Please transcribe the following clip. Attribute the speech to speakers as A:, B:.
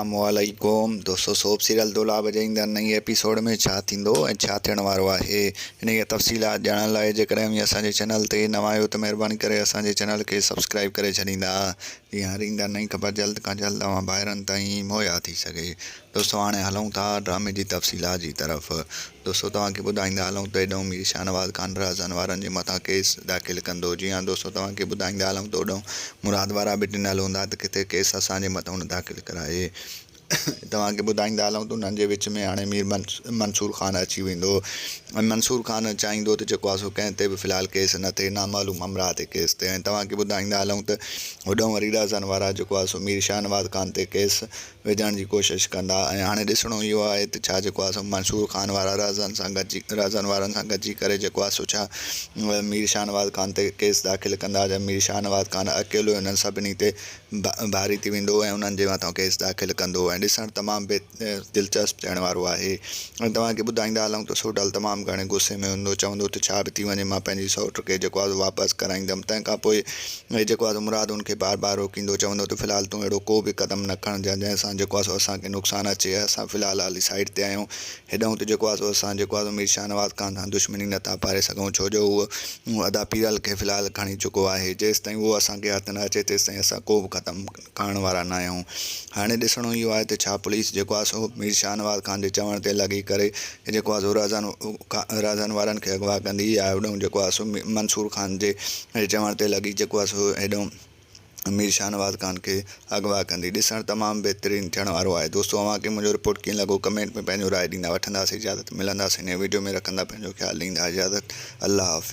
A: अस्सलामुअलैकुम दोस्तों, soap serial Daula बजाईंदा नई एपिसोड में छा थींदो ऐं छा थियण वारो आहे इन जी तफ़सीलात ॼाणण लाइ जेकॾहिं बि असांजे चैनल ते नवां आहियो त महिरबानी करे असांजे चैनल खे सब्सक्राइब करे छॾींदा जीअं हर ईंदा नई ख़बर जल्द खां जल्द तव्हां ॿाहिरनि ताईं मुहैया थी सघे। दोस्तों हाणे हलूं था ड्रामे जी तफ़सीलात जी तरफ़। दोस्तों तव्हांखे ॿुधाईंदा हलूं त हेॾो मीर शाहनवाज़ ख़ान राज़न वारनि जे मथां केस दाख़िल कंदो। जी हाँ दोस्तों, तव्हांखे ॿुधाईंदा हलूं त होॾो मुराद वारा बि ॾिनल हूंदा त किथे केस असांजे मथां दाख़िल कराए। तव्हांखे ॿुधाईंदा हलूं त उन्हनि जे विच में हाणे मीर मंसूर ख़ान अची वेंदो ऐं मंसूर ख़ान चाहींदो त जेको आहे सो कंहिं ते बि फ़िलहालु केस न थिए, नामालूम अमरा ते केस थिए। ऐं तव्हांखे ॿुधाईंदा हलूं त होॾो वरी राज़न वारा जेको आहे सो मीर शाहनवाज़ ख़ान ते केस विझण जी कोशिशि कंदा। ऐं हाणे ॾिसणो इहो आहे त छा जेको आहे सो मंसूर ख़ान वारा राज़न वारनि सां गॾिजी करे जेको आहे सो छा मीर शाहनवाज़ ख़ान ते केस दाख़िल कंदा या मीर शाहनवाज़ ख़ान अकेलो हिननि सभिनी ते भारी थी वेंदो ऐं उन्हनि जे मथां केस दाख़िल कंदो। ऐं ॾिसणु तमामु दिलचस्प थियण वारो आहे। ऐं तव्हांखे ॿुधाईंदा हलूं त सोडल तमामु घणे गुस्से में हूंदो, चवंदो त छा बि थी वञे मां पंहिंजी सौट खे जेको आहे वापसि कराईंदुमि। तंहिंखां पोइ जेको आहे मुराद उनखे बार बार रोकींदो, चवंदो त फ़िलहालु तूं अहिड़ो को बि क़दम न खणजांइ जंहिंसां जेको आहे सो असांखे नुक़सानु अचे। असां फ़िलहालु हाली साइड ते आहियूं। हेॾऊं त जेको आहे सो असां जेको आहे मीर शाहनवाज़ ख़ान सां दुश्मनी नथा पारे सघूं, छो जो उहो अदा पीरल खे फ़िलहालु खणी चुको आहे। जेसिताईं उहो असांखे हथु न अचे तेसिताईं असां को बि ख़तमु करण वारा न आहियूं। हाणे ॾिसणो इहो आहे त छा पुलिस जेको आहे सो मीर शाहनवाज़ ख़ान जे चवण ते लॻी करे जेको आहे सो राज़न वारनि खे अगवा कंदी या होॾऊं जेको आहे सो मंसूर ख़ान जे चवण ते लॻी जेको आहे सो हेॾऊं मीर शाहनवाज़ ख़ान खे अगवा कंदी। ॾिसणु तमामु बहितरीनु थियण वारो आहे। दोस्तों अव्हांखे मुंहिंजो रिपोर्ट कीअं लॻो कमेंट में पंहिंजो राय ॾींदा। वठंदासीं इजाज़त, मिलंदासीं नए वीडियो में, रखंदा पंहिंजो ख़्यालु, ॾींदा इजाज़त। अल्लाह हाफ़िज़।